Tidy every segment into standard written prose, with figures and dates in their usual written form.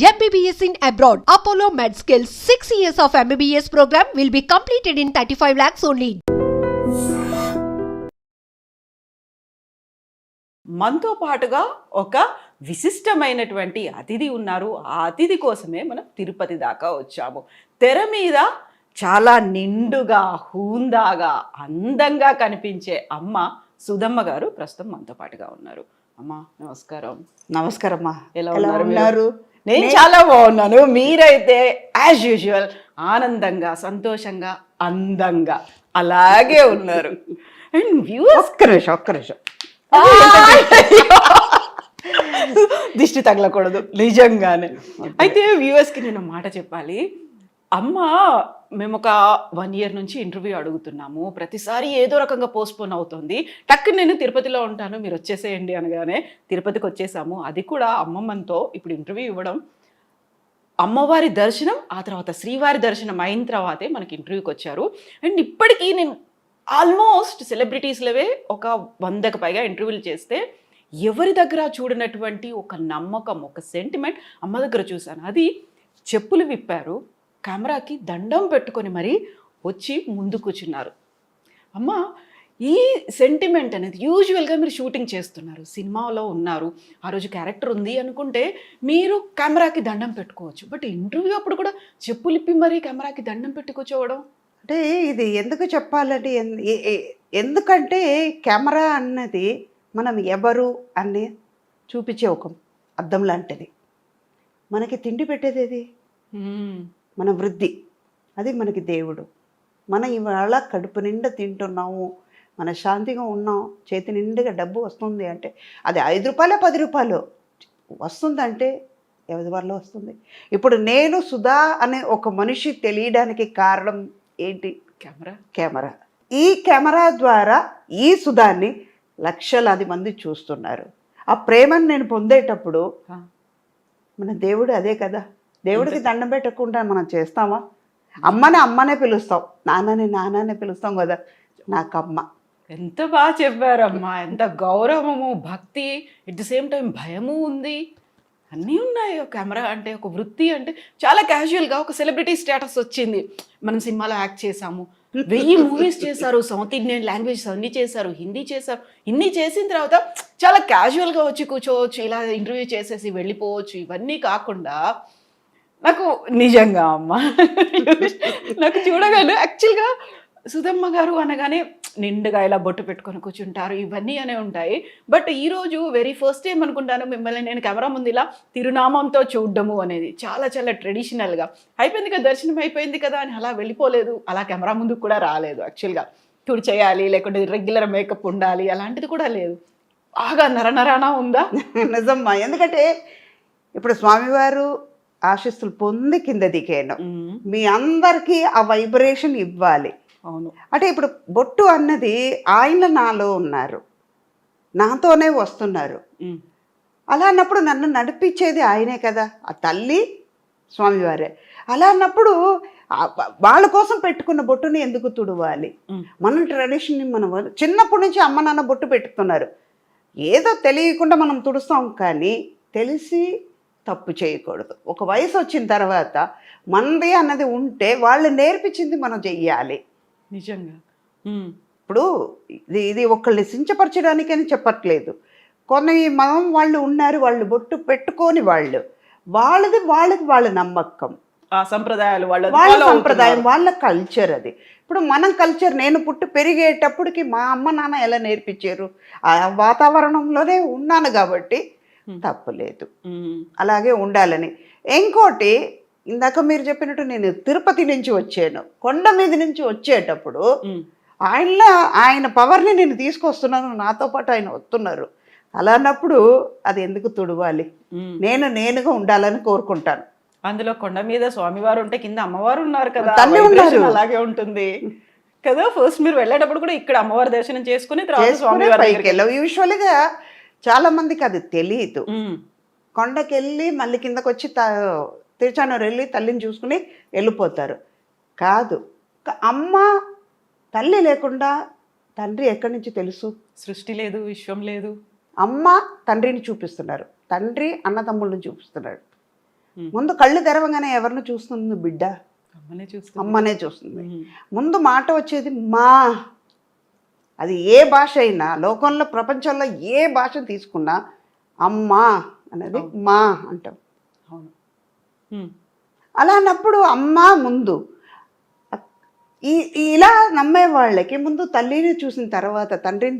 MBBS in abroad. Apollo MedSkills 6 years of MBBS program will be completed in 35 lakhs only. మనతో పాటుగా ఒక విశిష్టమైనటువంటి అతిథి ఉన్నారు. ఆ అతిథి కోసమే మనం తిరుపతి దాకా వచ్చాము. తెర మీద చాలా నిండుగా, హూందాగా, అందంగా కనిపించే అమ్మ సుధమ్మ గారు ప్రస్తుతం మనతో పాటుగా ఉన్నారు. అమ్మ నమస్కారం. నమస్కారం అమ్మా. ఎలా ఎలా ఉన్నారు ఉన్నారు? నేను చాలా బాగున్నాను. మీరైతే యాజ్ యూజువల్ ఆనందంగా, సంతోషంగా, అందంగా అలాగే ఉన్నారు. అండ్ వ్యూవర్స్ ఒక్క నిమిషం దిష్టి తగలకూడదు నిజంగానే. అయితే వ్యూవర్స్కి నేను మాట చెప్పాలి. అమ్మ మేము ఒక 1 year నుంచి ఇంటర్వ్యూ అడుగుతున్నాము. ప్రతిసారి ఏదో రకంగా పోస్ట్పోన్ అవుతుంది. టక్కున నేను తిరుపతిలో ఉంటాను, మీరు వచ్చేసేయండి అనగానే తిరుపతికి వచ్చేసాము. అది కూడా అమ్మమ్మతో ఇప్పుడు ఇంటర్వ్యూ ఇవ్వడం, అమ్మవారి దర్శనం, ఆ తర్వాత శ్రీవారి దర్శనం అయిన తర్వాతే మనకి ఇంటర్వ్యూకి వచ్చారు. అండ్ ఇప్పటికీ నేను ఆల్మోస్ట్ సెలబ్రిటీస్లవే ఒక 100కి పైగా ఇంటర్వ్యూలు చేస్తే ఎవరి దగ్గర చూడనటువంటి ఒక నమ్మకం, ఒక సెంటిమెంట్ అమ్మ దగ్గర చూశాను. అది చెప్పులు విప్పారు, కెమెరాకి దండం పెట్టుకొని మరీ వచ్చి ముందు కూర్చున్నారు. అమ్మ ఈ సెంటిమెంట్ అనేది యూజువల్గా మీరు షూటింగ్ చేస్తున్నారు, సినిమాలో ఉన్నారు, ఆ రోజు క్యారెక్టర్ ఉంది అనుకుంటే మీరు కెమెరాకి దండం పెట్టుకోవచ్చు. బట్ ఇంటర్వ్యూ అప్పుడు కూడా చెప్పులు ఇప్పి మరీ కెమెరాకి దండం పెట్టి కూర్చోవడం అంటే ఇది ఎందుకు చెప్పాలంటే ఎందుకంటే కెమెరా అన్నది మనం ఎవరు అని చూపించే ఒక అద్దం లాంటిది. మనకి తిండి పెట్టేది ఏది? మన వృద్ధి, అది మనకి దేవుడు. మనం ఇవాళ కడుపు నిండా తింటున్నాము, మన శాంతిగా ఉన్నాం, చేతి నిండుగా డబ్బు వస్తుంది అంటే అది 5 రూపాయలు 10 రూపాయలు వస్తుందంటే ఎవరి వల్ల వస్తుంది? ఇప్పుడు నేను సుధా అనే ఒక మనిషి తెలియడానికి కారణం ఏంటి? కెమెరా. ఈ కెమెరా ద్వారా ఈ సుధాన్ని లక్షలాది మంది చూస్తున్నారు. ఆ ప్రేమను నేను పొందేటప్పుడు మన దేవుడు అదే కదా. దేవుడికి దండం పెట్టకుండా మనం చేస్తామా? అమ్మనే పిలుస్తాం, నాన్ననే పిలుస్తాం కదా. నాకు అమ్మ. ఎంత బాగా చెప్పారమ్మా. ఎంత గౌరవము, భక్తి, ఎట్ ది సేమ్ టైం భయము ఉంది, అన్నీ ఉన్నాయి. ఒక కెమెరా అంటే, ఒక వృత్తి అంటే చాలా క్యాజువల్గా ఒక సెలబ్రిటీ స్టేటస్ వచ్చింది. మనం సినిమాలో యాక్ట్ చేసాము, 1000 మూవీస్ చేశారు, సౌత్ ఇండియన్ లాంగ్వేజ్ అన్నీ చేశారు, హిందీ చేశారు. ఇన్ని చేసిన తర్వాత చాలా క్యాజువల్గా వచ్చి కూర్చోవచ్చు, ఇలా ఇంటర్వ్యూ చేసేసి వెళ్ళిపోవచ్చు. ఇవన్నీ కాకుండా నాకు నిజంగా అమ్మ నాకు చూడగానే యాక్చువల్గా సుధమ్మ గారు అనగానే నిండుగా ఇలా బొట్టు పెట్టుకొని కూర్చుంటారు, ఇవన్నీ అనే ఉంటాయి. బట్ ఈరోజు వెరీ ఫస్ట్ టైం అనుకుంటాను మిమ్మల్ని నేను కెమెరా ముందు ఇలా తిరునామంతో చూడడము అనేది. చాలా చాలా ట్రెడిషనల్గా అయిపోయింది కదా, దర్శనం అయిపోయింది కదా అని అలా వెళ్ళిపోలేదు, అలా కెమెరా ముందుకు కూడా రాలేదు. యాక్చువల్గా తుడి చేయాలి, లేకుంటే రెగ్యులర్ మేకప్ ఉండాలి, అలాంటిది కూడా లేదు. బాగా నరనరానా ఉందా? నిజమ్మా. ఎందుకంటే ఇప్పుడు స్వామివారు ఆశీస్సులు పొంది కింద దిగాను, మీ అందరికీ ఆ వైబ్రేషన్ ఇవ్వాలి. అవును. అంటే ఇప్పుడు బొట్టు అన్నది ఆయన నాలో ఉన్నారు, నాతోనే వస్తున్నారు. అలా అన్నప్పుడు నన్ను నడిపించేది ఆయనే కదా, ఆ తల్లి స్వామివారే. అలా అన్నప్పుడు వాళ్ళ కోసం పెట్టుకున్న బొట్టుని ఎందుకు తుడవాలి? మన ట్రెడిషన్ని మనం చిన్నప్పటి నుంచి అమ్మ నాన్న బొట్టు పెట్టుతున్నారు, ఏదో తెలియకుండా మనం తుడుస్తాం. కానీ తెలిసి తప్పు చేయకూడదు. ఒక వయసు వచ్చిన తర్వాత మనది అన్నది ఉంటే వాళ్ళు నేర్పించింది మనం చెయ్యాలి. నిజంగా. ఇప్పుడు ఇది ఒకళ్ళని సించపరచడానికని చెప్పట్లేదు. కొన్ని మనం వాళ్ళు ఉన్నారు, వాళ్ళు బొట్టు పెట్టుకొని వాళ్ళది వాళ్ళ నమ్మకం, ఆ సంప్రదాయాలు, వాళ్ళ సంప్రదాయం, వాళ్ళ కల్చర్ అది. ఇప్పుడు మనం కల్చర్, నేను పుట్టి పెరిగేటప్పటికి మా అమ్మ నాన్న ఎలా నేర్పించారు, ఆ వాతావరణంలోనే ఉన్నాను కాబట్టి తప్పులేదు, అలాగే ఉండాలని. ఇంకోటి, ఇందాక మీరు చెప్పినట్టు నేను తిరుపతి నుంచి వచ్చాను, కొండ మీద నుంచి వచ్చేటప్పుడు ఆయన పవర్ని నేను తీసుకొస్తున్నాను, నాతో పాటు ఆయన వస్తున్నారు. అలా అన్నప్పుడు అది ఎందుకు తుడవాలి? నేనుగా ఉండాలని కోరుకుంటాను. అందులో కొండ మీద స్వామివారు ఉంటే కింద అమ్మవారు ఉన్నారు కదా, తల్లి ఉన్నారు, అలాగే ఉంటుంది కదా. ఫస్ట్ మీరు వెళ్ళేటప్పుడు కూడా ఇక్కడ అమ్మవారి దర్శనం చేసుకుని తర్వాత స్వామివారి పైకి వెళ్ళావు. యూజువల్గా చాలా మందికి అది తెలియదు. కొండకి వెళ్ళి మళ్ళీ కిందకు వచ్చి తిరుచానూరు వెళ్ళి తల్లిని చూసుకుని వెళ్ళిపోతారు. కాదు, అమ్మ తల్లి లేకుండా తండ్రి ఎక్కడి నుంచి తెలుసు? సృష్టి లేదు, విశ్వం లేదు. అమ్మ తండ్రిని చూపిస్తున్నారు, తండ్రి అన్నదమ్ముళ్ళని చూపిస్తున్నాడు. ముందు కళ్ళు తెరవగానే ఎవరిని చూస్తుంది బిడ్డ? అమ్మనే చూస్తూ అమ్మనే చూస్తుంది. ముందు మాట వచ్చేది మా. అది ఏ భాష అయినా, లోకంలో ప్రపంచంలో ఏ భాషను తీసుకున్నా అమ్మా అనేది మా అంటాం. అవును. అలా అన్నప్పుడు అమ్మ ముందు. ఇలా నమ్మే వాళ్ళకి ముందు తల్లిని చూసిన తర్వాత తండ్రిని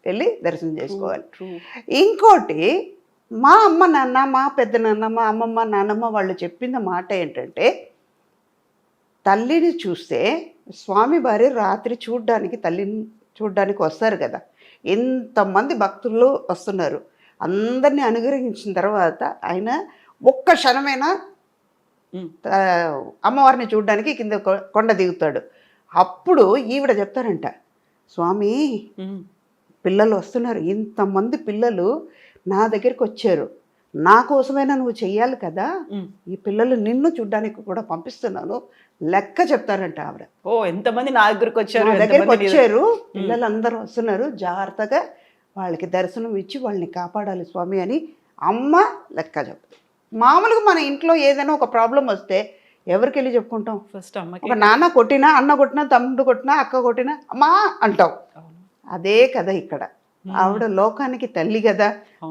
వెళ్ళి దర్శనం చేసుకోవాలి. ఇంకోటి, మా అమ్మ నాన్న, మా పెద్ద నాన్న, మా అమ్మమ్మ నాన్నమ్మ వాళ్ళు చెప్పిన మాట ఏంటంటే, తల్లిని చూస్తే స్వామి వారి రాత్రి తల్లిని చూడ్డానికి వస్తారు కదా, ఎంతమంది భక్తులు వస్తున్నారు, అందరినీ అనుగ్రహించిన తర్వాత ఆయన ఒక్క క్షణమైనా అమ్మవారిని చూడడానికి కింద కొండ దిగుతాడు. అప్పుడు ఈవిడ చెప్తారంట, స్వామి పిల్లలు వస్తున్నారు, ఇంతమంది పిల్లలు నా దగ్గరికి వచ్చారు, నా కోసమైనా నువ్వు చెయ్యాలి కదా, ఈ పిల్లలు నిన్ను చూడ్డానికి కూడా పంపిస్తున్నాను లెక్క చెప్తారంట ఆవిడ. ఓ ఎంతమంది నా దగ్గరికి వచ్చారు, పిల్లలు అందరూ వస్తున్నారు, జాగ్రత్తగా వాళ్ళకి దర్శనం ఇచ్చి వాళ్ళని కాపాడాలి స్వామి అని అమ్మ లెక్క చెప్తారు. మామూలుగా మన ఇంట్లో ఏదైనా ఒక ప్రాబ్లం వస్తే ఎవరికి వెళ్ళి చెప్పుకుంటాం? ఫస్ట్ అమ్మకి. ఒక నాన్న కొట్టినా, అన్న కొట్టినా, తమ్ముడు కొట్టినా, అక్క కొట్టినా అమ్మా అంటాం. అదే కదా ఇక్కడ, ఆవిడ లోకానికి తల్లి కదా,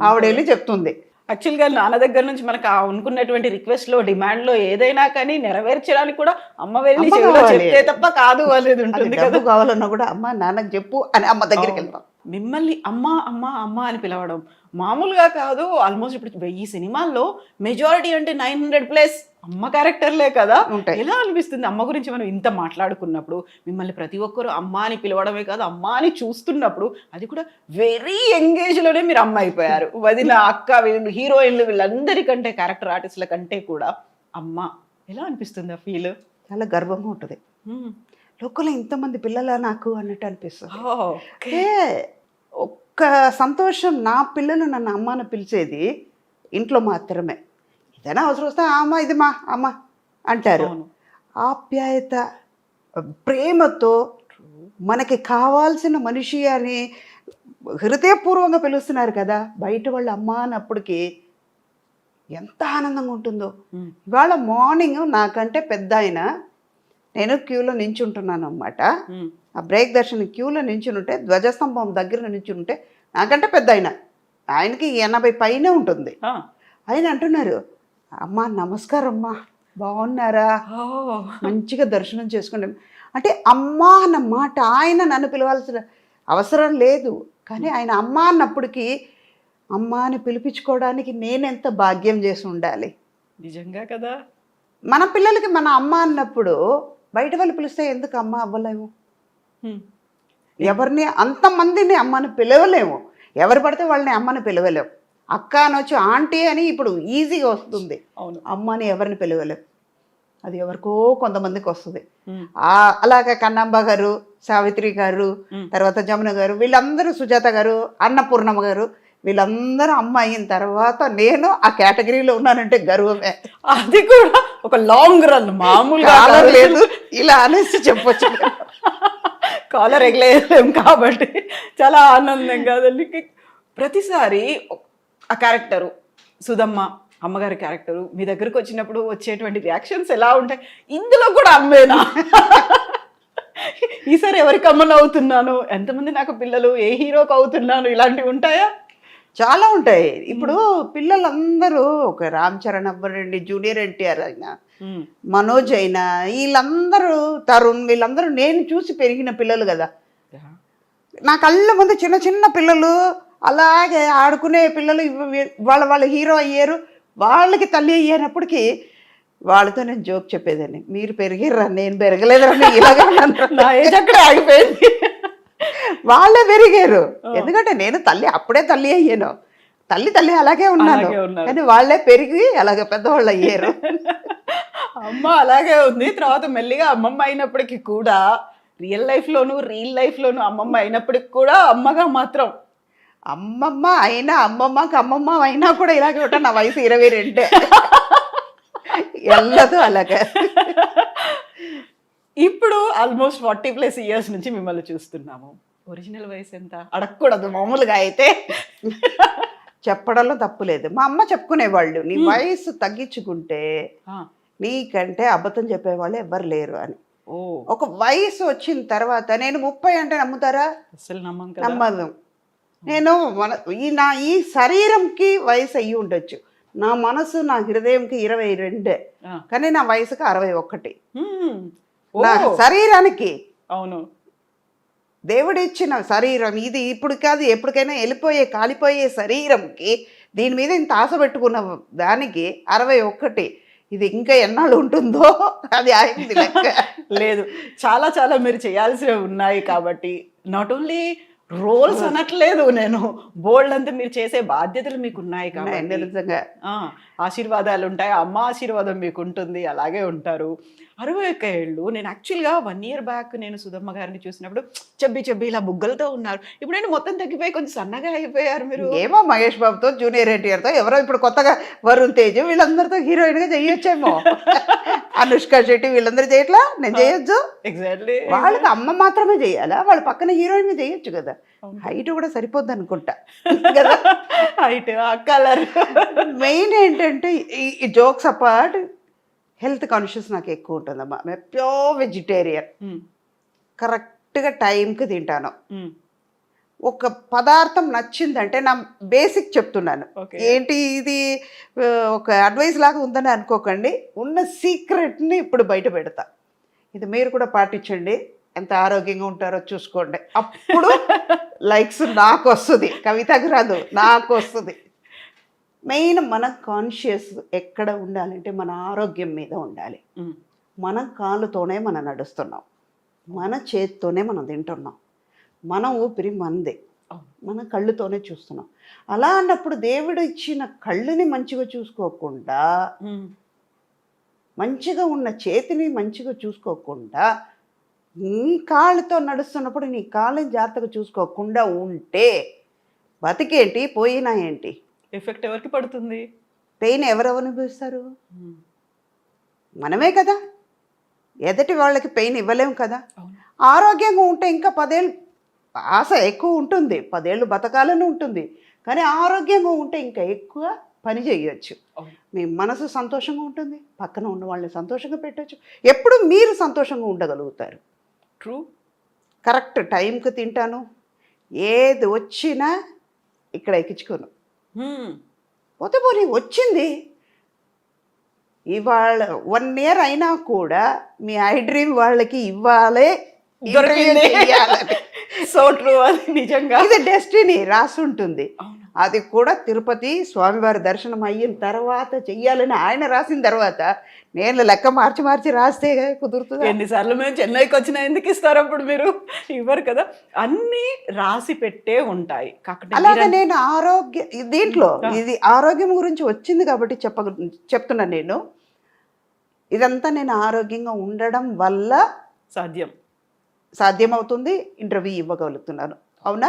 ఆవిడ వెళ్ళి చెప్తుంది. యాక్చువల్గా నాన్న దగ్గర నుంచి మనకు అనుకున్నటువంటి రిక్వెస్ట్లో, డిమాండ్లో ఏదైనా కానీ నెరవేర్చడానికి కూడా అమ్మ వెళ్ళి చెప్తే తప్ప కాదు అనేది ఉంటుంది కదా. కావాలన్నా కూడా అమ్మ నాన్నకి చెప్పు అని అమ్మ దగ్గరికి వెళ్తాం. మిమ్మల్ని అమ్మ అమ్మ అమ్మ అని పిలవడం మామూలుగా కాదు. ఆల్మోస్ట్ ఇప్పుడు ఈ సినిమాల్లో మెజారిటీ అంటే 900+ అమ్మ క్యారెక్టర్లే కదా. ఎలా అనిపిస్తుంది అమ్మ గురించి మనం ఇంత మాట్లాడుకున్నప్పుడు? మిమ్మల్ని ప్రతి ఒక్కరు అమ్మ అని పిలవడమే కాదు, అమ్మ అని చూస్తున్నప్పుడు అది కూడా వెరీ ఎంగేజ్లోనే మీరు అమ్మ అయిపోయారు. వదిన, అక్క, వీళ్ళు హీరోయిన్లు వీళ్ళందరికంటే, క్యారెక్టర్ ఆర్టిస్టుల కంటే కూడా అమ్మ. ఎలా అనిపిస్తుంది ఆ ఫీల్? చాలా గర్వంగా ఉంటుంది. లోకంలో ఇంతమంది పిల్లలా నాకు అన్నట్టు అనిపిస్తుంది. ఒక్క సంతోషం, నా పిల్లలు నన్ను అమ్మని పిలిచేది ఇంట్లో మాత్రమే. ఏదైనా అవసరం వస్తే అమ్మ ఇది మా అమ్మ అంటారు. ఆప్యాయత, ప్రేమతో మనకి కావాల్సిన మనిషి అని హృదయపూర్వంగా పిలుస్తున్నారు కదా. బయట వాళ్ళు అమ్మ అన్నప్పటికీ ఎంత ఆనందంగా ఉంటుందో. ఇవాళ మార్నింగ్ నాకంటే పెద్ద ఆయన, నేను క్యూలో నించుంటున్నాను అన్నమాట. ఆ బ్రేక్ దర్శనం క్యూలో నించుంటే, ధ్వజస్తంభం దగ్గర నించుంటే నాకంటే పెద్ద ఆయనకి 80 పైనే ఉంటుంది. ఆయన అంటున్నారు, అమ్మ నమస్కారం అమ్మా, బాగున్నారా, మంచిగా దర్శనం చేసుకోండి అంటే. అమ్మ అన్న మాట, ఆయన నన్ను పిలవాల్సిన అవసరం లేదు, కానీ ఆయన అమ్మ అన్నప్పటికీ అమ్మ అని పిలిపించుకోవడానికి నేనెంత భాగ్యం చేసి ఉండాలి. నిజంగా కదా. మన పిల్లలకి మన అమ్మ అన్నప్పుడు బయట వాళ్ళు పిలిస్తే ఎందుకు అమ్మ అవ్వలేము? ఎవరిని అంతమందిని అమ్మని పిలవలేము, ఎవరు పడితే వాళ్ళని అమ్మని పిలవలేము. అక్క అనొచ్చు, ఆంటీ అని ఇప్పుడు ఈజీగా వస్తుంది. అమ్మని ఎవరిని పిలవలేము, అది ఎవరికో కొంతమందికి వస్తుంది. అలాగే కన్నాంబ గారు, సావిత్రి గారు, తర్వాత జమున గారు, వీళ్ళందరూ, సుజాత గారు, అన్నపూర్ణమ్మ గారు, వీళ్ళందరూ అమ్మ అయిన తర్వాత నేను ఆ కేటగిరీలో ఉన్నానంటే గర్వమే. అది కూడా ఒక లాంగ్ రన్, మామూలుగా లేదు ఇలా అనేసి చెప్పొచ్చు. కాలర్ ఎగలేం కాబట్టి చాలా ఆనందం కాదండి. ప్రతిసారి ఆ క్యారెక్టరు సుధమ్మ, అమ్మగారి క్యారెక్టరు మీ దగ్గరకు వచ్చినప్పుడు వచ్చేటువంటి రియాక్షన్స్ ఎలా ఉంటాయి? ఇందులో కూడా అమ్మేనా, ఈసారి ఎవరికి అమ్మను అవుతున్నాను, ఎంతమంది నాకు పిల్లలు, ఏ హీరోకి అవుతున్నాను, ఇలాంటివి ఉంటాయా? చాలా ఉంటాయి. ఇప్పుడు పిల్లలందరూ ఒక రామ్ చరణ్ అవ్వరండి, జూనియర్ ఎన్టీఆర్ అయినా, మనోజ్ అయినా, వీళ్ళందరూ, తరుణ్, వీళ్ళందరూ నేను చూసి పెరిగిన పిల్లలు కదా. నా కళ్ళ ముందు చిన్న చిన్న పిల్లలు, అలాగే ఆడుకునే పిల్లలు వాళ్ళ హీరో అయ్యారు, వాళ్ళకి తల్లి అయ్యేటప్పటికీ వాళ్ళతో నేను జోక్ చెప్పేదాన్ని, మీరు పెరిగిర్రా నేను పెరగలేదురా, ఇలాగే నా ఏజ్ అక్కడే ఆగిపోయింది. వాళ్ళే పెరిగారు, ఎందుకంటే నేను అప్పుడే తల్లి అయ్యాను, తల్లి అలాగే ఉన్నాను, కానీ వాళ్ళే పెరిగి అలాగే పెద్దవాళ్ళు అయ్యారు. అమ్మ అలాగే ఉంది. తర్వాత మెల్లిగా అమ్మమ్మ అయినప్పటికీ కూడా, రియల్ లైఫ్లోను అమ్మమ్మ అయినప్పటికి కూడా అమ్మగా మాత్రం, అమ్మమ్మ అయినా అమ్మమ్మకి అమ్మమ్మ అయినా కూడా ఇలాగే ఉంటా. నా వయసు 22 ఎల్లదు అలాగే. ఇప్పుడు ఆల్మోస్ట్ 40+ ఇయర్స్ నుంచి మిమ్మల్ని చూస్తున్నాము. ఒరిజినల్ వయసు ఎంత అడగకూడదు మామూలుగా అయితే. చెప్పడంలో తప్పు లేదు. మా అమ్మ చెప్పుకునేవాళ్ళు, నీ వయసు తగ్గించుకుంటే ఆ, నీకంటే అబద్ధం చెప్పేవాళ్ళు ఎవ్వరు లేరు అని. ఓ ఒక వయసు వచ్చిన తర్వాత నేను 30 అంటే నమ్ముతారా? అసలు నమ్మం కదా. నమ్మదు. నేను ఈ శరీరంకి వయసు అయ్యి ఉండొచ్చు, నా మనసు నా హృదయంకి 22, ఆ. కానీ నా వయసుకి 61. హ్మ్. నా ఓ శరీరానికి, అవును. దేవుడిచ్చిన శరీరం ఇది, ఇప్పుడు కాదు ఎప్పటికైనా వెళ్ళిపోయే కాలిపోయే శరీరంకి దీని మీద ఇంత ఆశ పెట్టుకున్న దానికి 61. ఇది ఇంకా ఎన్నాళ్ళు ఉంటుందో అది ఆగింది లెక్క. లేదు, చాలా చాలా మీరు చేయాల్సినవి ఉన్నాయి కాబట్టి నాట్ ఓన్లీ రోల్స్ అనట్లేదు నేను, బోల్డ్ అంతా మీరు చేసే బాధ్యతలు మీకు ఉన్నాయి కాబట్టి నిజంగా ఆశీర్వాదాలు ఉంటాయి, అమ్మ ఆశీర్వాదం మీకు ఉంటుంది, అలాగే ఉంటారు. 61 ఏళ్ళు. నేను యాక్చువల్గా 1 year బ్యాక్ నేను సుధమ్మ గారిని చూసినప్పుడు చెబ్బి ఇలా బుగ్గలతో ఉన్నారు. ఇప్పుడు నేను మొత్తం తగ్గిపోయి కొంచెం సన్నగా అయిపోయారు మీరు. ఏమో మహేష్ బాబుతో, జూనియర్ ఎన్టీఆర్తో, ఎవరో ఇప్పుడు కొత్తగా వరుణ్ తేజ్ వీళ్ళందరితో హీరోయిన్గా చేయొచ్చేమో. అనుష్క శెట్టి వీళ్ళందరూ చేయట్లా, నేను చేయొచ్చు. ఎగ్జాక్ట్లీ. వాళ్ళకి అమ్మ మాత్రమే చేయాలా? వాళ్ళ పక్కన హీరోయిన్గా చేయొచ్చు కదా. హైట్ కూడా సరిపోద్ది అనుకుంటా కదా. Height, colour. మెయిన్ ఏంటంటే ఈ జోక్స్ అపార్ట్, హెల్త్ కాన్షియస్ నాకు ఎక్కువ ఉంటుందమ్మా. మేము ప్యూర్ వెజిటేరియన్, కరెక్ట్గా టైంకి తింటాను. ఒక పదార్థం నచ్చిందంటే నా బేసిక్ చెప్తున్నాను. Okay. ఏంటి ఇది ఒక అడ్వైస్ లాగా ఉందని అనుకోకండి, ఉన్న సీక్రెట్ని ఇప్పుడు బయట పెడతా. ఇది మీరు కూడా పాటించండి, ఎంత ఆరోగ్యంగా ఉంటారో చూసుకోండి. అప్పుడు లైక్స్ నాకు వస్తుంది, కవితకు రాదు, నాకు వస్తుంది. మెయిన్ మన కాన్షియస్ ఎక్కడ ఉండాలంటే మన ఆరోగ్యం మీద ఉండాలి. మన కాళ్ళతోనే మనం నడుస్తున్నాం, మన చేతితోనే మనం తింటున్నాం, మన ఊపిరి మనదే, మన కళ్ళుతోనే చూస్తున్నాం. అలా అన్నప్పుడు దేవుడు ఇచ్చిన కళ్ళుని మంచిగా చూసుకోకుండా, మంచిగా ఉన్న చేతిని మంచిగా చూసుకోకుండా, నీ కాళ్ళతో నడుస్తున్నప్పుడు నీ కాళ్ళని జాగ్రత్తగా చూసుకోకుండా ఉంటే బతికేంటి, పోయినా ఏంటి? ఎఫెక్ట్ ఎవరికి పడుతుంది? పెయిన్ ఎవరెవరు అనుభవిస్తారు? మనమే కదా. ఎదటి వాళ్ళకి పెయిన్ ఇవ్వలేము కదా. ఆరోగ్యంగా ఉంటే ఇంకా 10 ఏళ్ళు ఆశ ఎక్కువ ఉంటుంది, 10 ఏళ్ళు బతకాలని ఉంటుంది, కానీ ఆరోగ్యంగా ఉంటే ఇంకా ఎక్కువ పని చేయొచ్చు. మీ మనసు సంతోషంగా ఉంటుంది, పక్కన ఉన్న వాళ్ళని సంతోషంగా పెట్టచ్చు, ఎప్పుడు మీరు సంతోషంగా ఉండగలుగుతారు. ట్రూ. కరెక్ట్ టైంకి తింటాను, ఏది వచ్చినా ఇక్కడ ఎక్కించుకోను. పోతే పోనీ వచ్చింది. ఇవాళ 1 year అయినా కూడా మీ ఐ డ్రీమ్ వాళ్ళకి ఇవ్వాలి, సో ట్రూ. అది నిజంగా ఇది డెస్టినీ రాసి ఉంటుంది. అది కూడా తిరుపతి స్వామివారి దర్శనం అయిన తర్వాత చెయ్యాలని ఆయన రాసిన తర్వాత నేను లెక్క మార్చి రాస్తే కుదురుతుంది. ఎన్నిసార్లు మేము చెన్నైకి వచ్చినా ఎందుకు ఇస్తారు అప్పుడు? మీరు ఇవ్వరు కదా. అన్నీ రాసి పెట్టే ఉంటాయి. అలాగే నేను దీంట్లో ఇది ఆరోగ్యం గురించి వచ్చింది కాబట్టి చెప్తున్నా. నేను ఇదంతా నేను ఆరోగ్యంగా ఉండడం వల్ల సాధ్యమవుతుంది, ఇంటర్వ్యూ ఇవ్వగలుగుతున్నాను. అవునా?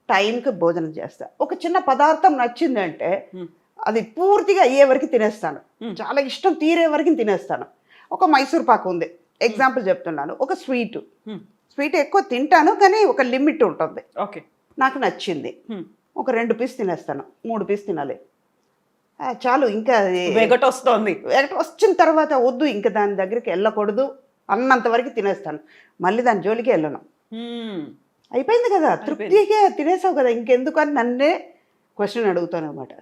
టైంకి భోజనం చేస్తా. ఒక చిన్న పదార్థం నచ్చిందంటే అది పూర్తిగా అయ్యే వరకు తినేస్తాను, చాలా ఇష్టం తీరే వరకు తినేస్తాను. ఒక మైసూర్ పాకు ఉంది, ఎగ్జాంపుల్ చెప్తున్నాను. ఒక స్వీట్ ఎక్కువ తింటాను, కానీ ఒక లిమిట్ ఉంటుంది. ఓకే, నాకు నచ్చింది, ఒక 2 పీస్ తినేస్తాను, 3 పీస్ తినాలి చాలు. ఇంకా వెగట్ వస్తుంది. వెగట్ వచ్చిన తర్వాత వద్దు, ఇంకా దాని దగ్గరికి వెళ్ళకూడదు అన్నంత వరకు తినేస్తాను, మళ్ళీ దాని జోలికి వెళ్ళను. అయిపోయింది కదా, తృప్తిగా తినేసావు కదా, ఇంకెందుకు అని నన్నే క్వశ్చన్ అడుగుతాను అనమాట.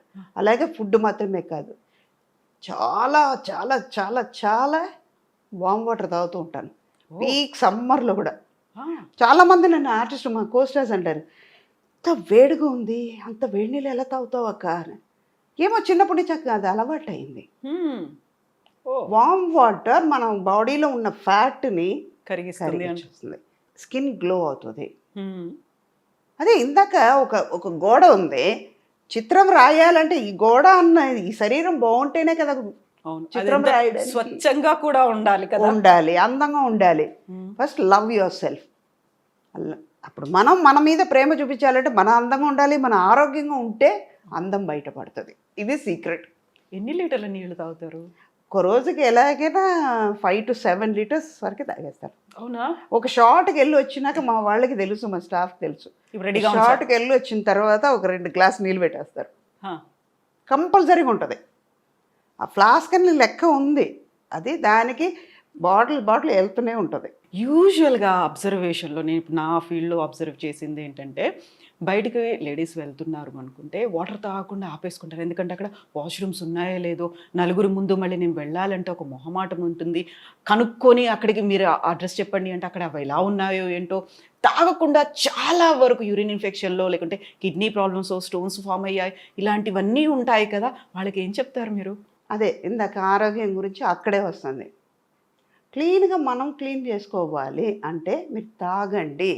అలాగే ఫుడ్ మాత్రమే కాదు, చాలా చాలా చాలా చాలా వామ్ వాటర్ తాగుతూ ఉంటాను. పీక్ సమ్మర్లో కూడా చాలామంది నన్ను ఆర్టిస్ట్, మా కోస్టర్స్ అంటారు, అంత వేడిగా ఉంది, అంత వేడి నీళ్ళు ఎలా తాగుతావు అక్క అని. ఏమో చిన్నప్పటి నుంచి అది అలవాటు అయింది. వామ్ వాటర్ మన బాడీలో ఉన్న ఫ్యాట్ని కరిగిస్తుంది, స్కిన్ గ్లో అవుతుంది. అదే ఇందాక ఒక గోడ ఉంది, చిత్రం రాయాలంటే ఈ గోడ అన్న ఈ శరీరం బాగుంటేనే కదా చిత్రం రాయడానికి. స్వచ్ఛంగా కూడా ఉండాలి కదా, ఉండాలి, అందంగా ఉండాలి. First love your self. అప్పుడు మన మీద ప్రేమ చూపించాలంటే మన అందంగా ఉండాలి, మన ఆరోగ్యంగా ఉంటే అందం బయటపడుతుంది. ఇది సీక్రెట్. ఎన్ని లీటర్ల నీళ్లు తాగుతారు? ఒక రోజుకి ఎలాగైనా 5 to 7 లీటర్స్ వరకు తాగేస్తారు. అవునా? ఒక షార్ట్కి వెళ్ళి వచ్చినాక మా వాళ్ళకి తెలుసు, మా స్టాఫ్కి తెలుసు, షార్ట్కి వెళ్ళి వచ్చిన తర్వాత ఒక 2 గ్లాస్ నీళ్ళు పెట్టేస్తారు. కంపల్సరీగా ఉంటుంది. ఆ ఫ్లాస్క్ అని లెక్క ఉంది, అది దానికి బాటిల్ వెళ్తూనే ఉంటుంది. యూజువల్గా అబ్జర్వేషన్లో నేను ఇప్పుడు నా ఫీల్డ్లో అబ్జర్వ్ చేసింది ఏంటంటే, బయటికి లేడీస్ వెళ్తున్నారు అనుకుంటే వాటర్ తాగకుండా ఆపేసుకుంటారు. ఎందుకంటే అక్కడ వాష్రూమ్స్ ఉన్నాయో లేదో, నలుగురు ముందు మళ్ళీ నేను వెళ్ళాలంటే ఒక మొహమాటం ఉంటుంది. కనుక్కొని అక్కడికి మీరు అడ్రస్ చెప్పండి అంటే అక్కడ అవి ఎలా ఉన్నాయో ఏంటో తాగకుండా చాలా వరకు యూరిన్ ఇన్ఫెక్షన్లో లేకుంటే కిడ్నీ ప్రాబ్లమ్స్, స్టోన్స్ ఫామ్ అయ్యాయి, ఇలాంటివన్నీ ఉంటాయి కదా, వాళ్ళకి ఏం చెప్తారు మీరు? అదే ఇందాక ఆరోగ్యం గురించి అక్కడే వస్తుంది. క్లీన్గా మనం క్లీన్ చేసుకోవాలి అంటే మీరు తాగండి.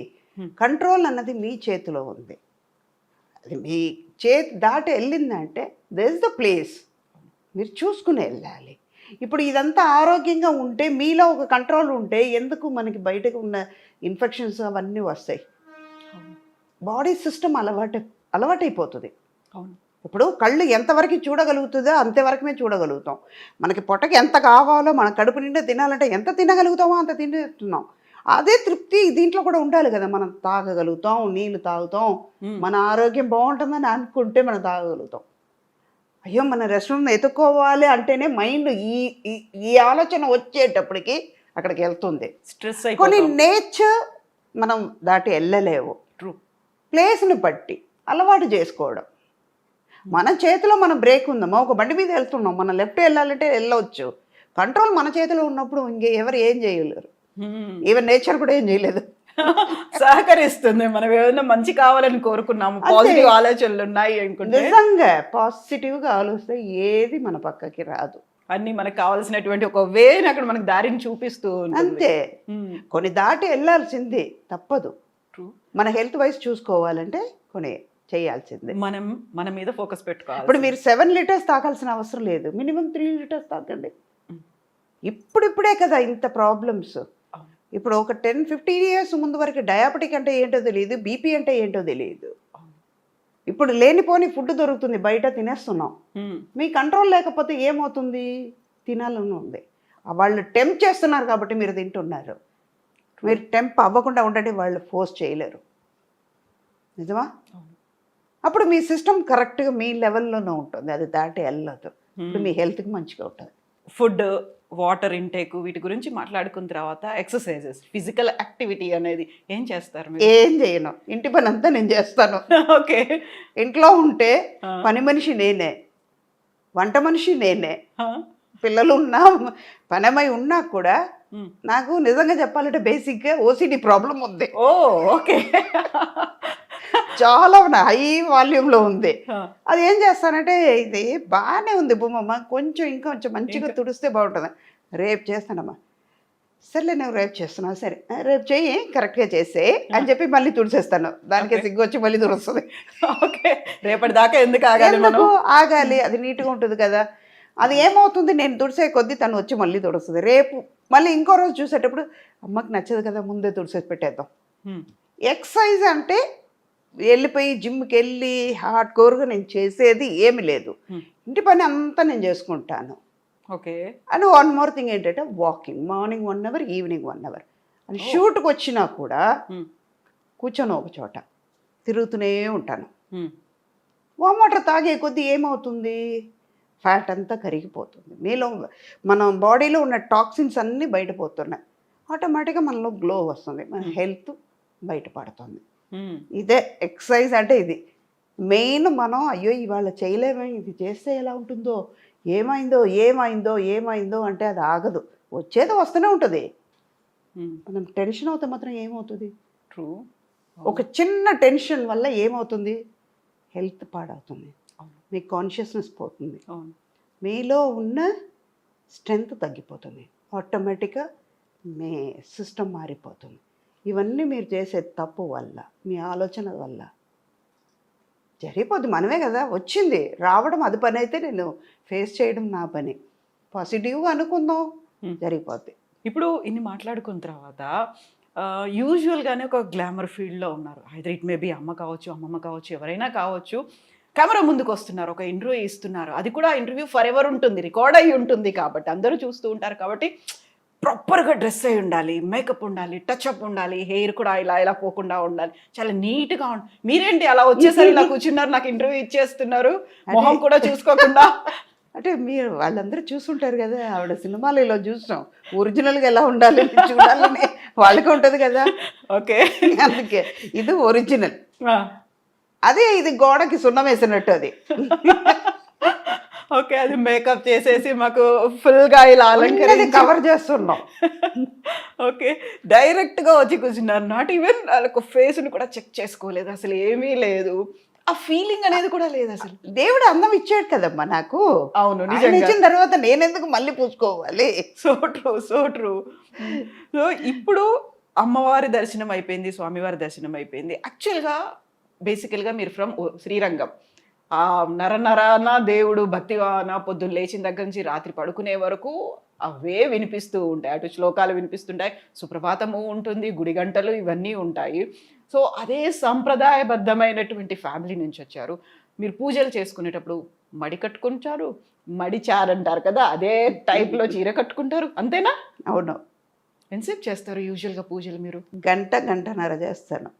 కంట్రోల్ అన్నది మీ చేతిలో ఉంది. అది మీ చేతి దాటి వెళ్ళిందంటే దట్ ఇస్ ద ప్లేస్, మీరు చూసుకుని వెళ్ళాలి. ఇప్పుడు ఇదంతా ఆరోగ్యంగా ఉంటే మీలో ఒక కంట్రోల్ ఉంటే ఎందుకు మనకి బయటకు ఉన్న ఇన్ఫెక్షన్స్ అవన్నీ వస్తాయి. బాడీ సిస్టమ్ అలవాటైపోతుంది. అవును. ఇప్పుడు కళ్ళు ఎంతవరకు చూడగలుగుతుందో అంతవరకుమే చూడగలుగుతాం. మనకి పొట్టకి ఎంత కావాలో మన కడుపు నిండా తినాలంటే ఎంత తినగలుగుతామో అంత తింటున్నాం. అదే తృప్తి దీంట్లో కూడా ఉండాలి కదా. మనం తాగగలుగుతాం, నీళ్ళు తాగుతాం, మన ఆరోగ్యం బాగుంటుందని అనుకుంటే మనం తాగగలుగుతాం. అయ్యో మన రెస్టారెంట్ ఎత్తుక్కోవాలి అంటేనే మైండ్ ఈ ఆలోచన వచ్చేటప్పటికి అక్కడికి వెళ్తుంది. స్ట్రెస్ కొన్ని నేచర్ మనం దాటి వెళ్ళలేవు. ట్రూ. ప్లేస్ని బట్టి అలవాటు చేసుకోవడం. మన చేతిలో మన బ్రేక్ ఉందమ్మా, ఒక బండి మీద వెళ్తున్నాం, మన లెఫ్ట్ వెళ్ళాలంటే వెళ్ళవచ్చు. కంట్రోల్ మన చేతిలో ఉన్నప్పుడు ఎవరు ఏం చేయలేరు. ఈవెన్ నేచర్ కూడా ఏం చేయలేదు, సహకరిస్తుంది. మనం ఏమైనా మంచి కావాలని కోరుకున్నాము, పాజిటివ్ ఆలోచనలు ఉన్నాయి అనుకుంటే, నిజంగా పాజిటివ్గా ఆలోచిస్తే ఏది మన పక్కకి రాదు. అన్ని మనకు కావాల్సినటువంటి ఒక వేని అక్కడ మనకు దారిని చూపిస్తూ అంతే. కొన్ని దాటి వెళ్ళాల్సిందే, తప్పదు. మన హెల్త్ వైజ్ చూసుకోవాలంటే కొన్ని చేయాల్సిందే. మనం మన మీద ఫోకస్ పెట్టుకోవాలి. ఇప్పుడు మీరు 7 లీటర్స్ తాగాల్సిన అవసరం లేదు, మినిమం 3 లీటర్స్ తాగండి. ఇప్పుడిప్పుడే కదా ఇంత ప్రాబ్లమ్స్. ఇప్పుడు ఒక 10-15 ఇయర్స్ ముందు వరకు డయాబెటిక్ అంటే ఏంటో తెలియదు, బీపీ అంటే ఏంటో తెలియదు. ఇప్పుడు లేనిపోని ఫుడ్ దొరుకుతుంది, బయట తినేస్తున్నాం. మీ కంట్రోల్ లేకపోతే ఏమవుతుంది? తినాలని ఉంది, వాళ్ళు టెంప్ చేస్తున్నారు కాబట్టి మీరు తింటున్నారు. మీరు టెంప్ అవ్వకుండా ఉండండి, వాళ్ళు ఫోర్స్ చేయలేరు. నిజమా? అప్పుడు మీ సిస్టమ్ కరెక్ట్గా మీ లెవెల్లోనే ఉంటుంది, అది దాటి వెళ్ళదు. ఇప్పుడు మీ హెల్త్కి మంచిగా ఉంటుంది. ఫుడ్, వాటర్ ఇంటేక్ వీటి గురించి మాట్లాడుకున్న తర్వాత ఎక్సర్సైజెస్, ఫిజికల్ యాక్టివిటీ అనేది ఏం చేస్తారు మీరు? ఏం చేయను, ఇంటి పని అంతా నేను చేస్తాను. ఓకే. ఇంట్లో ఉంటే పని మనిషి నేనే, వంట మనిషి నేనే, పిల్లలు ఉన్నా పనమై ఉన్నా కూడా నాకు నిజంగా చెప్పాలంటే బేసిక్గా ఓసిడి ప్రాబ్లం ఉంది. ఓ ఓకే. చాలా హై వాల్యూమ్లో ఉంది. అది ఏం చేస్తానంటే ఇది బాగానే ఉంది భూమమ్మ, ఇంకొంచెం మంచిగా తుడిస్తే బాగుంటుంది. రేపు చేస్తానమ్మా, సర్లే నువ్వు రేపు చేస్తున్నావు, సరే రేపు చెయ్యి, కరెక్ట్గా చేసే అని చెప్పి మళ్ళీ తుడిసేస్తాను. దానికే సిగ్గు వచ్చి మళ్ళీ తుడుస్తుంది. ఓకే, రేపటి దాకా ఎందుకు ఆగాలి, అది నీట్గా ఉంటుంది కదా. అది ఏమవుతుంది, నేను తుడిసే కొద్దీ తను వచ్చి మళ్ళీ తుడుస్తుంది. రేపు మళ్ళీ ఇంకో రోజు చూసేటప్పుడు అమ్మకి నచ్చదు కదా, ముందే తుడిసేసి పెట్టేద్దాం. ఎక్సర్సైజ్ అంటే వెళ్ళిపోయి జిమ్కి వెళ్ళి హార్డ్ కోర్గా నేను చేసేది ఏమి లేదు, ఇంటి పని అంతా నేను చేసుకుంటాను. Okay. And one more thing ఏంటంటే walking, morning 1 hour, evening 1 hour. And షూట్కి వచ్చినా కూడా కూర్చొని ఒక చోట తిరుగుతూనే ఉంటాను. వామ్ వాటర్ తాగే కొద్దీ ఏమవుతుంది, ఫ్యాట్ అంతా కరిగిపోతుంది, మీలో మన బాడీలో ఉన్న టాక్సిన్స్ అన్నీ బయటపోతున్నాయి. ఆటోమేటిక్గా మనలో గ్లో వస్తుంది, మన హెల్త్ బయటపడుతుంది. ఇదే ఎక్సర్సైజ్ అంటే ఇది మెయిన్. మనం అయ్యో ఇవాళ చేయలేమే, ఇది చేస్తే ఎలా ఉంటుందో, ఏమైందో అంటే అది ఆగదు, వచ్చేది వస్తూనే ఉంటుంది. మనం టెన్షన్ అవుతే మాత్రం ఏమవుతుంది? ట్రూ. ఒక చిన్న టెన్షన్ వల్ల ఏమవుతుంది, హెల్త్ పాడవుతుంది, మీ కాన్షియస్నెస్ పోతుంది, మీలో ఉన్న స్ట్రెంగ్త్ తగ్గిపోతుంది, ఆటోమేటిక్గా మీ సిస్టమ్ మారిపోతుంది. ఇవన్నీ మీరు చేసే తప్పు వల్ల, మీ ఆలోచన వల్ల జరిగిపోద్ది. మనమే కదా వచ్చింది, రావడం అది పని అయితే నేను ఫేస్ చేయడం నా పని. పాజిటివ్గా అనుకుందాం, జరిగిపోద్ది. ఇప్పుడు ఇన్ని మాట్లాడుకున్న తర్వాత యూజువల్గానే ఒక గ్లామర్ ఫీల్డ్లో ఉన్నారు, ఐదర్ ఇట్ మే బి అమ్మ కావచ్చు, అమ్మమ్మ కావచ్చు, ఎవరైనా కావచ్చు. కెమెరా ముందుకు వస్తున్నారు, ఒక ఇంటర్వ్యూ ఇస్తున్నారు, అది కూడా ఇంటర్వ్యూ ఫర్ ఎవర్ ఉంటుంది, రికార్డ్ అయ్యి ఉంటుంది కాబట్టి అందరూ చూస్తూ ఉంటారు. కాబట్టి ప్రాపర్గా డ్రెస్ అయి ఉండాలి, మేకప్ ఉండాలి, టచ్అప్ ఉండాలి, హెయిర్ కూడా ఇలా ఇలా పోకుండా ఉండాలి, చాలా నీట్గా ఉండాలి. మీరేంటి అలా వచ్చేసరి ఇలా కూర్చున్నారు, నాకు ఇంటర్వ్యూ ఇచ్చేస్తున్నారు, మొహం కూడా చూసుకోకుండా. అంటే మీరు వాళ్ళందరూ చూసుంటారు కదా, ఆవిడ సినిమాలు ఇలా చూసాం, ఒరిజినల్గా ఎలా ఉండాలి చూడాలని వాళ్ళకి ఉంటుంది కదా. ఓకే, అందుకే ఇది ఒరిజినల్, అదే ఇది గోడకి సున్నం వేసినట్టు అది. ఓకే, అది మేకప్ చేసేసి మాకు ఫుల్గా ఇలా అలంకరించి కవర్ చేస్తున్నాం. ఓకే, డైరెక్ట్గా వచ్చి కూర్చున్నారు, నాట్ ఈవెన్ వాళ్ళకు ఫేస్ని కూడా చెక్ చేసుకోలేదు, అసలు ఏమీ లేదు, ఆ ఫీలింగ్ అనేది కూడా లేదు అసలు. దేవుడు అందం ఇచ్చాడు కదమ్మా నాకు. అవును, ఆయన నిజంగా ఇచ్చిన తర్వాత నేనెందుకు మళ్ళీ పూసుకోవాలి. So true, so true. So ఇప్పుడు అమ్మవారి దర్శనం అయిపోయింది, స్వామివారి దర్శనం అయిపోయింది. యాక్చువల్గా బేసికల్గా మీరు ఫ్రమ్ శ్రీరంగం, ఆ నరనరాన దేవుడు భక్తివాన పొద్దున్న లేచిన దగ్గర నుంచి రాత్రి పడుకునే వరకు అవే వినిపిస్తూ ఉంటాయి, అటు శ్లోకాలు వినిపిస్తుంటాయి, సుప్రభాతము ఉంటుంది, గుడి గంటలు ఇవన్నీ ఉంటాయి. సో అదే సంప్రదాయబద్ధమైనటువంటి ఫ్యామిలీ నుంచి వచ్చారు. మీరు పూజలు చేసుకునేటప్పుడు మడి కట్టుకుంటారు, మడి చారంటారు కదా, అదే టైప్లో చీర కట్టుకుంటారు, అంతేనా? అవును. ఎంతసేపు చేస్తారు యూజువల్గా పూజలు మీరు? గంటన్నర చేస్తాను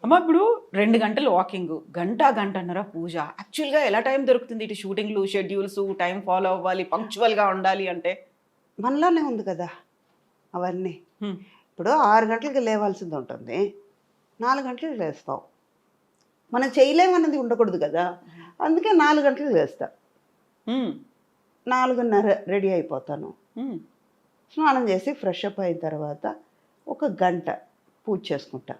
అమ్మ. ఇప్పుడు 2 గంటలు వాకింగ్, గంటన్నర పూజ. యాక్చువల్గా ఎలా టైం దొరుకుతుంది? ఇటు షూటింగ్లు, షెడ్యూల్స్, టైం ఫాలో అవ్వాలి, పంక్చువల్గా ఉండాలి అంటే మనలోనే ఉంది కదా అవన్నీ. ఇప్పుడు 6 గంటలకి లేవాల్సింది ఉంటుంది, 4 గంటలకు లేస్తాం. మనం చేయలేమన్నది ఉండకూడదు కదా, అందుకే 4 గంటలకు లేస్తా. 4:30 రెడీ అయిపోతాను, స్నానం చేసి ఫ్రెష్ అప్ అయిన తర్వాత ఒక గంట పూజ చేసుకుంటా.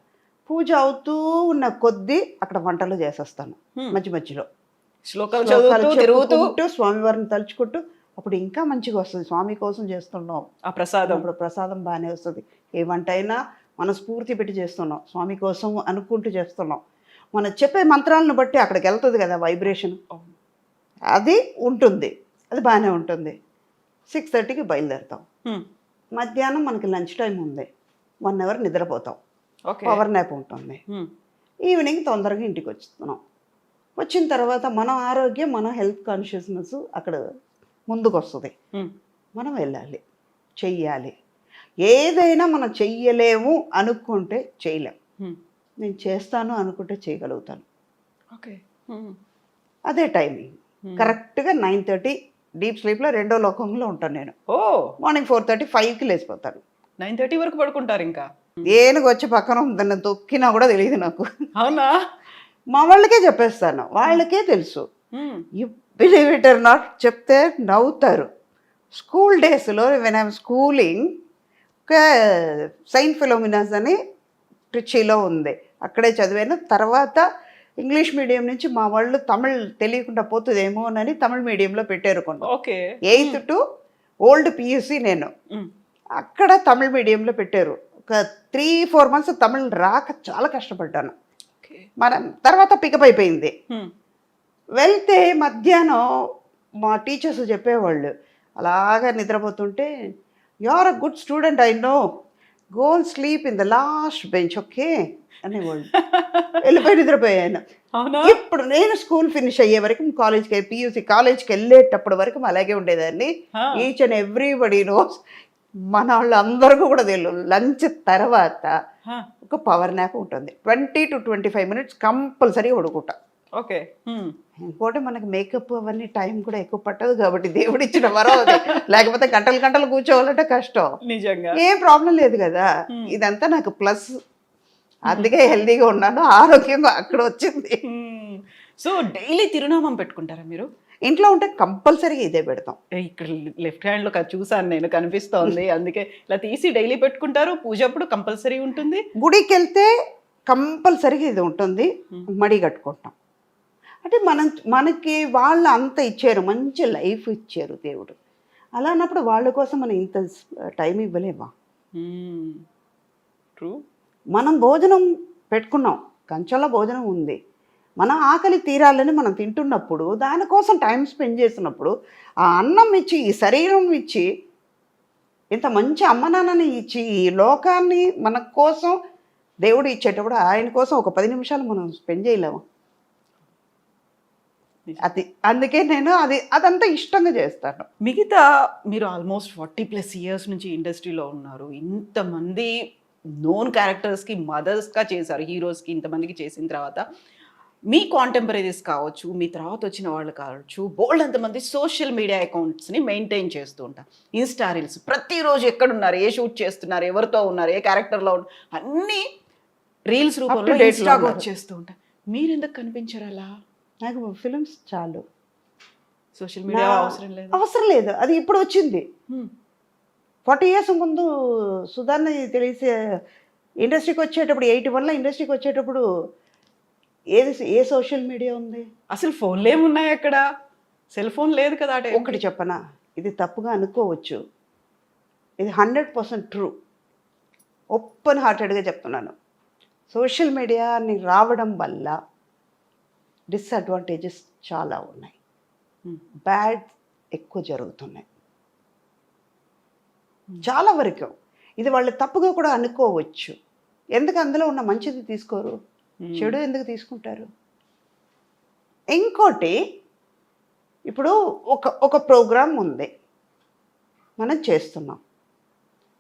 పూజ అవుతూ ఉన్న కొద్దీ అక్కడ వంటలు చేసేస్తాను, మధ్యలో శ్లోకాలు చెప్పుకుంటూ స్వామివారిని తలుచుకుంటూ. అప్పుడు ఇంకా మంచిగా వస్తుంది, స్వామి కోసం చేస్తున్నాం ఆ ప్రసాదం. అప్పుడు ప్రసాదం బాగానే వస్తుంది. ఏ వంట అయినా మన స్ఫూర్తి పెట్టి చేస్తున్నాం, స్వామి కోసం అనుకుంటూ చేస్తున్నాం. మనం చెప్పే మంత్రాలను బట్టి అక్కడికి వెళ్తుంది కదా వైబ్రేషన్, అది ఉంటుంది, అది బాగానే ఉంటుంది. 6:30కి బయలుదేరుతాం. మధ్యాహ్నం మనకి లంచ్ టైం ఉంది, 1 అవర్ నిద్రపోతాం, పవర్ నాప్ ఉంటుంది. ఈవినింగ్ తొందరగా ఇంటికి వచ్చేస్తున్నాం. వచ్చిన తర్వాత మన ఆరోగ్యం, మన హెల్త్ కాన్షియస్నెస్ అక్కడ ముందుకు వస్తుంది. మనం వెళ్ళాలి, చెయ్యాలి. ఏదైనా మనం చెయ్యలేము అనుకుంటే చేయలేం, నేను చేస్తాను అనుకుంటే చేయగలుగుతాను. ఓకే, అదే టైమింగ్ కరెక్ట్గా 9:30 డీప్ స్లీప్లో రెండో లోకంలో ఉంటాను నేను. మార్నింగ్ 4:30, 5కి లేచిపోతాను. 9:30 వరకు పడుకుంటారు ఇంకా? ఏనుగు వచ్చి పక్కన దాన్ని తొక్కినా కూడా తెలియదు నాకు. అవునా? మా వాళ్ళకే చెప్పేస్తాను, వాళ్ళకే తెలుసు. You believe it or not, చెప్తే నవ్వుతారు. స్కూల్ డేస్లో వెన్ ఐఎమ్ స్కూలింగ్, ఒక సెయింట్ ఫిలోమినాస్ అని ట్రిచీలో ఉంది, అక్కడే చదివాను. తర్వాత ఇంగ్లీష్ మీడియం నుంచి మా వాళ్ళు తమిళ్ తెలియకుండా పోతుందేమో అని తమిళ్ మీడియంలో పెట్టారు కొన్ని. 8th to ఓల్డ్ పియూసీ నేను అక్కడ తమిళ్ మీడియంలో పెట్టారు. ఒక 3-4 months తమిళ్ రాక చాలా కష్టపడ్డాను. మనం తర్వాత పికప్ అయిపోయింది. వెళ్తే మధ్యాహ్నం మా టీచర్స్ చెప్పేవాళ్ళు, అలాగా నిద్రపోతుంటే, you are a good student, I know, go and sleep in the last bench, okay అనేవాళ్ళు. వెళ్ళిపోయి నిద్రపోయాను. ఇప్పుడు నేను స్కూల్ ఫినిష్ అయ్యే వరకు, కాలేజ్కి పియూసీ కాలేజ్కి వెళ్ళేటప్పటి వరకు అలాగే ఉండేదాన్ని. ఈచ్ అండ్ ఎవ్రీబడి నోస్, మన వాళ్ళు అందరికీ కూడా తెలియదు. లంచ్ తర్వాత ఒక పవర్ నాప్ ఉంటుంది, 20 to 25 minutes కంపల్సరీ పడుకుంటా. ఓకే. ఇంకోటి మనకి మేకప్ అవన్నీ టైం కూడా ఎక్కువ పట్టదు కాబట్టి దేవుడు ఇచ్చిన వరం అది. లేకపోతే గంటలు కూర్చోవాలంటే కష్టం. నిజంగా ఏం ప్రాబ్లం లేదు కదా, ఇదంతా నాకు ప్లస్. అందుకే హెల్దీగా ఉన్నాను, ఆరోగ్యంగా అక్కడ వచ్చింది. సో డైలీ తిరునామం పెట్టుకుంటారా మీరు? ఇంట్లో ఉంటే కంపల్సరీగా ఇదే పెడతాం. ఇక్కడ లెఫ్ట్ హ్యాండ్లో చూసాను నేను, కనిపిస్తోంది, అందుకే ఇలా తీసి డైలీ పెట్టుకుంటారు. పూజ అప్పుడు కంపల్సరీ ఉంటుంది. గుడికి వెళ్తే కంపల్సరీగా ఇది ఉంటుంది, మడి కట్టుకుంటాం. అంటే మనకి వాళ్ళు అంత ఇచ్చారు, మంచి లైఫ్ ఇచ్చారు దేవుడు. అలా అన్నప్పుడు వాళ్ళ కోసం మనం ఇంత టైం ఇవ్వలేమా? ట్రూ. మనం భోజనం పెట్టుకున్నాం, కంచంలో భోజనం ఉంది, మన ఆకలి తీరాలని మనం తింటున్నప్పుడు, దానికోసం టైం స్పెండ్ చేసినప్పుడు, ఆ అన్నం ఇచ్చి, ఈ శరీరం ఇచ్చి, ఇంత మంచి అమ్మ నాన్నని ఇచ్చి, ఈ లోకాన్ని మన కోసం దేవుడు ఇచ్చేటప్పుడు ఆయన కోసం ఒక 10 నిమిషాలు మనం స్పెండ్ చేయలేము. అది అందుకే నేను అదంతా ఇష్టంగా చేస్తాను. మిగతా మీరు ఆల్మోస్ట్ 40+ ఇయర్స్ నుంచి ఇండస్ట్రీలో ఉన్నారు. ఇంతమంది నోన్ క్యారెక్టర్స్కి మదర్స్గా చేశారు, హీరోస్కి ఇంతమందికి చేసిన తర్వాత మీ కాంటెంపరీస్ కావచ్చు, మీ తర్వాత వచ్చిన వాళ్ళు కావచ్చు, బోల్డ్ అంతమంది సోషల్ మీడియా అకౌంట్స్ని మెయింటైన్ చేస్తూ ఉంటారు. ఇన్స్టా రీల్స్ ప్రతిరోజు ఎక్కడున్నారు, ఏ షూట్ చేస్తున్నారు, ఎవరితో ఉన్నారు, ఏ క్యారెక్టర్లో ఉన్నారు, అన్నీ రీల్స్ రూపంలో date లో ఇన్స్టాగా ఉన్నారు. వచ్చేస్తూ ఉంటారు. మీరు ఎందుకు కనిపించరు అలా? నాకు ఫిలిమ్స్ చాలు, సోషల్ మీడియా అవసరం లేదు. అవసరం లేదు. అది ఇప్పుడు వచ్చింది. 40 ఇయర్స్ ముందు సుధాన్ని తెలిసే ఇండస్ట్రీకి వచ్చేటప్పుడు 81లో ఇండస్ట్రీకి వచ్చేటప్పుడు ఏ సోషల్ మీడియా ఉంది? అసలు ఫోన్లు ఏమున్నాయి అక్కడ? సెల్ ఫోన్ లేదు కదా ఆ టైంకి. ఒకటి చెప్పనా, ఇది తప్పుగా అనుకోవచ్చు, ఇది 100% ట్రూ. ఓపెన్ హార్టెడ్గా చెప్తున్నాను. సోషల్ మీడియాని రావడం వల్ల డిసడ్వాంటేజెస్ చాలా ఉన్నాయి, బ్యాడ్ ఎక్కువ జరుగుతున్నాయి చాలా వరకు. ఇది వాళ్ళు తప్పుగా కూడా అనుకోవచ్చు. ఎందుకు అందులో ఉన్న మంచిది తీసుకోరు, చెడు ఎందుకు తీసుకుంటారు? ఇంకోటి, ఇప్పుడు ఒక ప్రోగ్రాం ఉంది, మనం చేస్తున్నాం.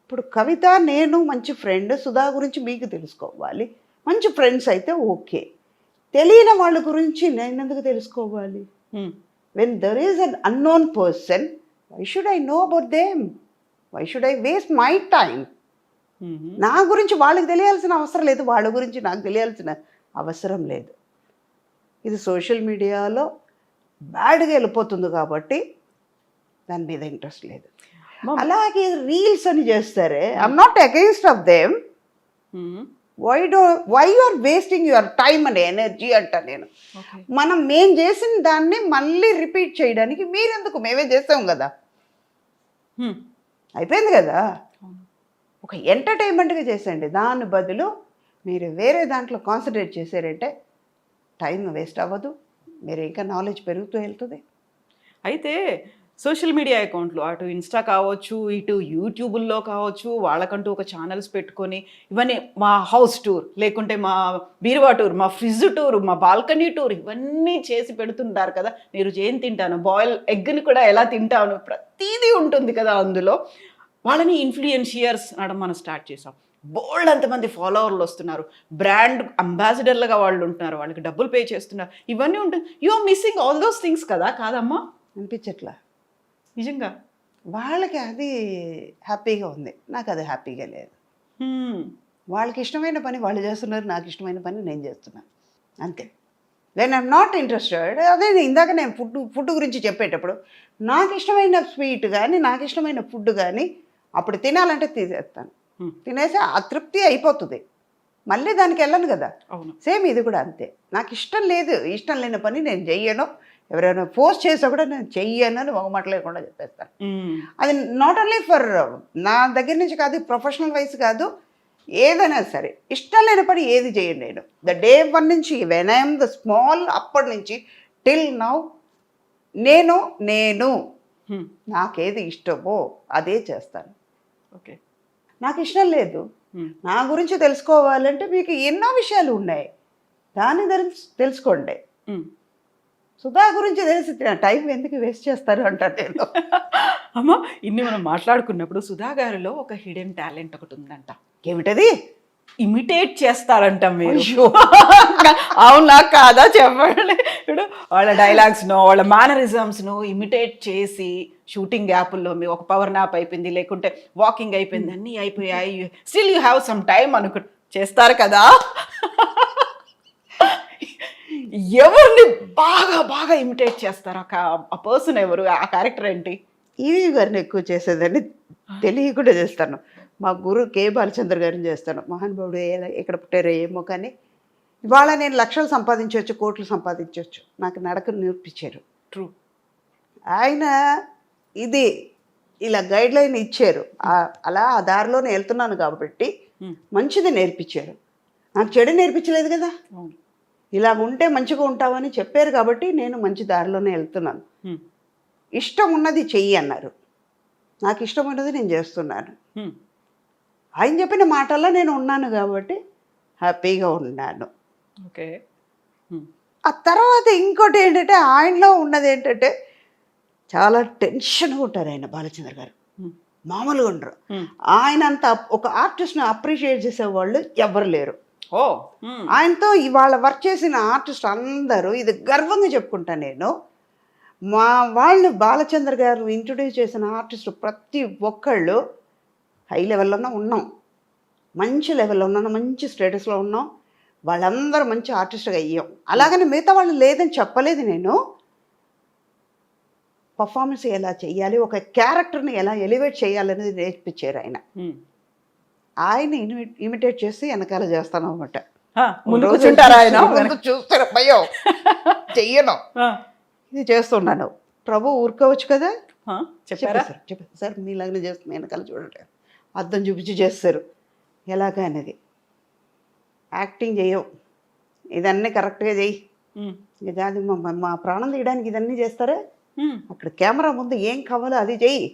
ఇప్పుడు కవిత నేను మంచి ఫ్రెండ్, సుధా గురించి మీకు తెలుసుకోవాలి. మంచి ఫ్రెండ్స్ అయితే ఓకే, తెలియని వాళ్ళ గురించి నేను ఎందుకు తెలుసుకోవాలి? When there is an unknown person, why should I know about them? Why should I waste my time? నా గురించి వాళ్ళకి తెలియాల్సిన అవసరం లేదు, వాళ్ళ గురించి నాకు తెలియాల్సిన అవసరం లేదు. ఇది సోషల్ మీడియాలో బ్యాడ్గా వెళ్ళిపోతుంది కాబట్టి దాని మీద ఇంట్రెస్ట్ లేదు. అలాగే రీల్స్ అని చేస్తారే, I'm not against of them. Why you are wasting your time and energy అంట నేను. మేం చేసిన దాన్ని మళ్ళీ రిపీట్ చేయడానికి మీరెందుకు? మేమే చేస్తాం కదా, అయిపోయింది కదా. ఒక ఎంటర్టైన్మెంట్గా చేసేయండి, దాని బదులు మీరు వేరే దాంట్లో కాన్సన్ట్రేట్ చేశారంటే టైం వేస్ట్ అవ్వదు, మీరు ఇంకా నాలెడ్జ్ పెరుగుతూ వెళ్తుంది. అయితే సోషల్ మీడియా అకౌంట్లు అటు ఇన్స్టా కావచ్చు, ఇటు యూట్యూబుల్లో కావచ్చు, వాళ్ళకంటూ ఒక ఛానల్స్ పెట్టుకొని ఇవన్నీ మా హౌస్ టూర్, లేకుంటే మా బీరువా టూర్, మా ఫ్రిడ్జ్ టూర్, మా బాల్కనీ టూర్, ఇవన్నీ చేసి పెడుతుంటారు కదా. నేను ఏం తింటాను, బాయిల్ ఎగ్ని కూడా ఎలా తింటాను, ప్రతిదీ ఉంటుంది కదా అందులో. వాళ్ళని ఇన్ఫ్లుయెన్షియర్స్ అనడం మనం స్టార్ట్ చేసాం. బోల్డ్ అంతమంది ఫాలోవర్లు వస్తున్నారు, బ్రాండ్ అంబాసిడర్లుగా వాళ్ళు ఉంటున్నారు, వాళ్ళకి డబ్బులు పే చేస్తున్నారు, ఇవన్నీ ఉంటుంది. You are missing all those things కదా, కాదమ్మా? అనిపించట్లా నిజంగా. వాళ్ళకి అది హ్యాపీగా ఉంది, నాకు అది హ్యాపీగా లేదు. వాళ్ళకి ఇష్టమైన పని వాళ్ళు చేస్తున్నారు, నాకు ఇష్టమైన పని నేను చేస్తున్నాను, అంతే. Then I'm not interested. అదే ఇందాక నేను ఫుడ్ గురించి చెప్పేటప్పుడు నాకు ఇష్టమైన స్వీట్ కానీ నాకు ఇష్టమైన ఫుడ్ కానీ అప్పుడు తినాలంటే తీసేస్తాను, తినేసి అతృప్తి అయిపోతుంది, మళ్ళీ దానికి వెళ్ళను కదా. అవును, సేమ్ ఇది కూడా అంతే. నాకు ఇష్టం లేదు, ఇష్టం లేని పని నేను చెయ్యను, ఎవరైనా ఫోర్స్ చేసా కూడా నేను చెయ్యను అని ఒక మాట లేకుండా చెప్పేస్తాను. అది నాట్ ఓన్లీ ఫర్ నా దగ్గర నుంచి కాదు, ప్రొఫెషనల్ వైజ్ కాదు, ఏదైనా సరే ఇష్టం లేని పని ఏది చేయను నేను. ద డే 1 నుంచి వెన్ ఐఎమ్ ద స్మాల్, అప్పటి నుంచి టిల్ నౌ నేను నాకేది ఇష్టమో అదే చేస్తాను. ఓకే, నాకు ఇష్టం లేదు, నా గురించి తెలుసుకోవాలంటే మీకు ఎన్నో విషయాలు ఉన్నాయి, దాన్ని తెలుసుకోండి. సుధా గురించి తెలిసి టైం ఎందుకు వేస్ట్ చేస్తారు అంటారు నేను. అమ్మ, ఇన్ని మనం మాట్లాడుకున్నప్పుడు సుధా గారిలో ఒక హిడెన్ టాలెంట్ ఒకటి ఉందంట. ఏమిటది? ఇమిటేట్ చేస్తారంట మీరు. అవునా కాదా చెప్పండి. ఇప్పుడు వాళ్ళ డైలాగ్స్ను, వాళ్ళ మేనరిజమ్స్ను ఇమిటేట్ చేసి షూటింగ్ గ్యాపుల్లో మీ ఒక పవర్ నాప్ అయిపోయింది, లేకుంటే వాకింగ్ అయిపోయింది, అన్నీ అయిపోయాయి, still you have some time చేస్తారు కదా. ఎవరిని బాగా బాగా ఇమిటేట్ చేస్తారు? ఆ పర్సన్ ఎవరు, ఆ క్యారెక్టర్ ఏంటి? ఈవీ గారిని ఎక్కువ చేసేదని తెలియకుండా చేస్తాను. మా గురు కే బాలచంద్ర గారిని చేస్తాను. మహానుభావుడు ఎక్కడ పుట్టారో ఏమో కానీ ఇవాళ నేను లక్షలు సంపాదించవచ్చు, కోట్లు సంపాదించవచ్చు, నాకు నడక నేర్పించారు. ట్రూ. ఆయన ఇది ఇలా గైడ్ లైన్ ఇచ్చారు, అలా ఆ దారిలోనే వెళ్తున్నాను కాబట్టి మంచిది నేర్పించారు. నాకు చెడు నేర్పించలేదు కదా. ఇలా ఉంటే మంచిగా ఉంటామని చెప్పారు కాబట్టి నేను మంచి దారిలోనే వెళ్తున్నాను. ఇష్టం ఉన్నది చెయ్యి అన్నారు, నాకు ఇష్టం ఉన్నది నేను చేస్తున్నాను. ఆయన చెప్పిన మాటల్లో నేను ఉన్నాను కాబట్టి హ్యాపీగా ఉన్నాను. ఓకే. ఆ తర్వాత ఇంకోటి ఏంటంటే ఆయనలో ఉన్నది ఏంటంటే చాలా టెన్షన్గా ఉంటారు ఆయన బాలచంద్ర గారు, మామూలుగా ఉండరు. ఆయన అంత ఒక ఆర్టిస్ట్ని అప్రిషియేట్ చేసేవాళ్ళు ఎవరు లేరు. ఓ ఆయనతో ఇవాళ వర్క్ చేసిన ఆర్టిస్ట్ అందరూ ఇది గర్వంగా చెప్పుకుంటాను నేను. మా వాళ్ళు బాలచంద్ర గారు ఇంట్రొడ్యూస్ చేసిన ఆర్టిస్ట్ ప్రతి ఒక్కళ్ళు హై లెవెల్లోనే ఉన్నాం, మంచి లెవెల్లో ఉన్నాం, మంచి స్టేటస్లో ఉన్నాం. వాళ్ళందరూ మంచి ఆర్టిస్ట్గా అయ్యాం. అలాగని మిగతా వాళ్ళు లేదని చెప్పలేదు నేను. పర్ఫార్మెన్స్ ఎలా చేయాలి, ఒక క్యారెక్టర్ని ఎలా ఎలివేట్ చేయాలనేది నేర్పించారు ఆయన. ఆయన ఇమిటేట్ చేసి వెనకాల చేస్తాను అనమాట. ముందు కూర్చుంటారా ఆయన? చూస్తారు భయం చెయ్యను, ఇది చేస్తున్నాను. ప్రభు ఊరుకోవచ్చు కదా, చెప్పారా? చెప్పారు సార్ మీలాగనే చేస్తుంది, వెనకాల చూడండి అద్దం చూపించి చేస్తారు ఎలాగా అనేది. యాక్టింగ్ చేయవు, ఇదన్నీ కరెక్ట్గా చెయ్యి, ఇది అది మా ప్రాణం తీయడానికి ఇదన్నీ చేస్తారా? అక్కడ కెమెరా ముందు ఏం కావాలో అది చెయ్యి,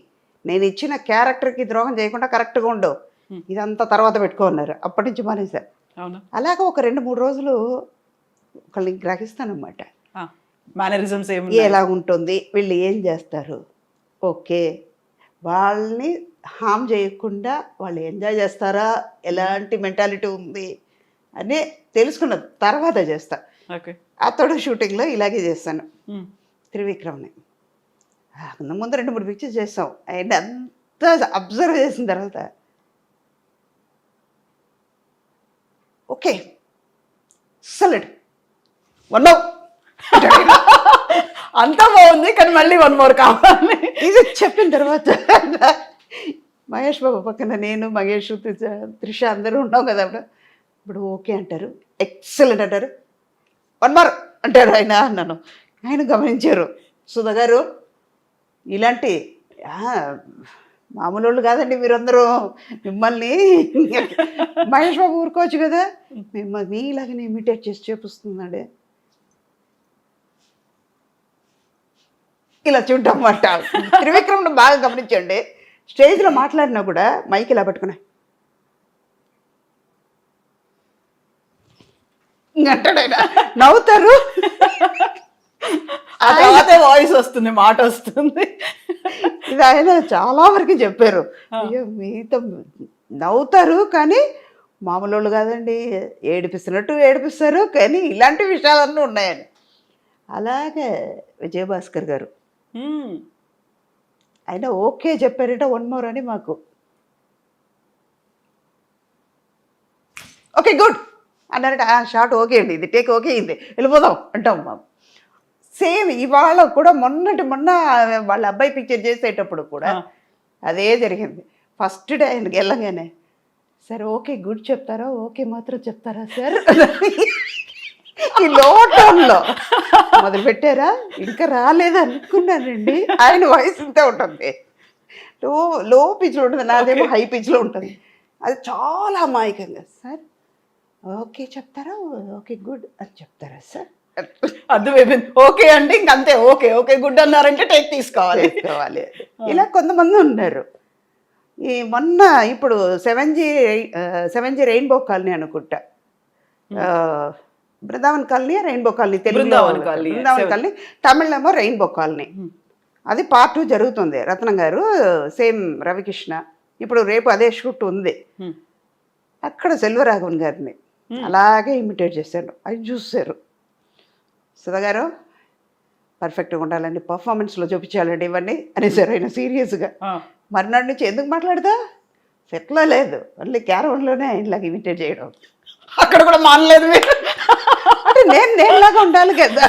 నేను ఇచ్చిన క్యారెక్టర్కి ద్రోహం చేయకుండా కరెక్ట్గా ఉండు, ఇదంతా తర్వాత పెట్టుకున్నారు. అప్పటి నుంచి మానేశారు. అలాగా ఒక 2-3 రోజులు ఒకళ్ళని గ్రహిస్తానమాట. మేనరిజమ్స్ ఎలా ఉంటుంది, వీళ్ళు ఏం చేస్తారు, ఓకే వాళ్ళని హామ్ చేయకుండా వాళ్ళు ఎంజాయ్ చేస్తారా, ఎలాంటి మెంటాలిటీ ఉంది అని తెలుసుకున్న తర్వాత చేస్తా. అతడు షూటింగ్లో ఇలాగే చేస్తాను. త్రివిక్రమ్ని ముందు 2-3 పిక్చర్స్ చేస్తాం. ఆయన అంతా అబ్జర్వ్ చేసిన తర్వాత ఓకే సలెడ్ వన్ అంతా బాగుంది కానీ మళ్ళీ 1 more కావాలి. ఇది చెప్పిన తర్వాత మహేష్ బాబు పక్కన నేను, మహేష్, త్రిష అందరూ ఉన్నాం కదా. ఇప్పుడు ఓకే అంటారు, ఎక్సలెంట్ అంటారు, 1 more అంటారు ఆయన. అన్నాను, ఆయన గమనించారు, సుధా గారు ఇలాంటి మామూలు వాళ్ళు కాదండి మీరందరూ, మిమ్మల్ని మహేష్ బాబు ఊరుకోవచ్చు కదా, మిమ్మల్ని మీలాగనే ఇమిటేట్ చేసి చూపిస్తున్నాడే ఇలా చూడటమాట. త్రివిక్రమ్ని బాగా గమనించండి, స్టేజ్లో మాట్లాడినా కూడా మైక్ ఇలా పట్టుకున్నా అంటాడు ఆయన, నవ్వుతారు, వాయిస్ వస్తుంది, మాట వస్తుంది. ఇది ఆయన చాలా వరకు చెప్పారు. అయ్యో మీతో నవ్వుతారు కానీ మామూలు వాళ్ళు కాదండి, ఏడిపిస్తున్నట్టు ఏడిపిస్తారు, కానీ ఇలాంటి విషయాలన్నీ ఉన్నాయని. అలాగే విజయభాస్కర్ గారు ఆయన ఓకే చెప్పారట 1 more అని మాకు. ఓకే గుడ్ అన్నారట, షార్ట్ ఓకే అండి, ఇది టేక్ ఓకే అయింది, వెళ్ళిపోదాం అంటాం. మా సేమ్ ఇవాళ కూడా మొన్న వాళ్ళ అబ్బాయి పిక్చర్ చేసేటప్పుడు కూడా అదే జరిగింది. ఫస్ట్ డే ఆయనకి వెళ్ళగానే సార్ ఓకే గుడ్ చెప్తారా, ఓకే మాత్రం చెప్తారా సార్, ఈ లో టోన్లో మొదలు పెట్టారా, ఇంకా రాలేదు అనుకున్నానండి. ఆయన వాయిస్ ఇంతే ఉంటుంది, లో పిచ్లో ఉంటుంది, నాదేమో హై పిచ్లో ఉంటుంది. అది చాలా అమాయకంగా సార్ ఓకే చెప్తారా, ఓకే గుడ్ అని చెప్తారా సార్, అర్థమైపోయింది. ఓకే అంటే ఇంకంతే, ఓకే ఓకే గుడ్ అన్నారంటే టేక్ తీసుకోవాలి. ఇలా కొంతమంది ఉన్నారు. ఈ మొన్న ఇప్పుడు 7G రెయిన్బో కాలనీ అనుకుంటా, Brindavan colony rainbow colony, Brindavan colony, తమిళేమో రెయిన్బో కాలనీ. అది part 2 జరుగుతుంది. రత్నం గారు సేమ్ రవికృష్ణ, ఇప్పుడు రేపు అదే షూట్ ఉంది. అక్కడ సెల్వరాఘవన్ గారిని అలాగే ఇమిటేట్ చేశాడు. అది చూసారు, సుధా గారు పర్ఫెక్ట్గా ఉండాలండి, పర్ఫార్మెన్స్లో చూపించాలండి ఇవన్నీ అనేసారు ఆయన సీరియస్గా. మర్నాడు నుంచి ఎందుకు మాట్లాడదా, సెట్లో లేదు, ఓన్లీ క్యారవన్లోనే ఆయనలాగా ఇమిటేట్ చేయడం. అక్కడ కూడా మానలేదు మీరు అంటే నేనులాగా ఉండాలి కదా,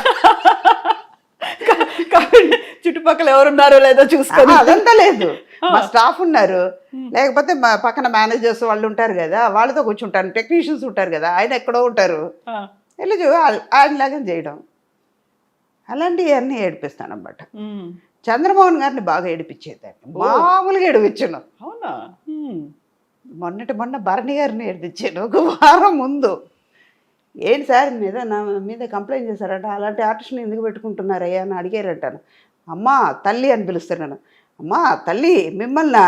చుట్టుపక్కల ఎవరున్నారో లేదో చూసుకొని. అదంతా లేదు, మా స్టాఫ్ ఉన్నారు, లేకపోతే మా పక్కన మేనేజర్స్ వాళ్ళు ఉంటారు కదా, వాళ్ళతో కూర్చుంటారు, టెక్నీషియన్స్ ఉంటారు కదా, ఆయన ఎక్కడో ఉంటారు, వెళ్ళి ఆయనలాగా చేయడం. అలాంటివి అన్నీ ఏడిపిస్తాను అన్నమాట. చంద్రమోహన్ గారిని బాగా ఏడిపించేదాన్ని, మామూలుగా ఏడిపించాను. అవునా? మొన్న భరణి గారిని ఏడిపించాను 1 వారం ముందు. ఏంటి సార్ నా మీద కంప్లైంట్ చేశారట, అలాంటి ఆర్టిస్ట్ని ఎందుకు పెట్టుకుంటున్నారయ్యా అని అడిగారంటాను. అమ్మా తల్లి అని పిలుస్తున్నాను. అమ్మా తల్లి మిమ్మల్ని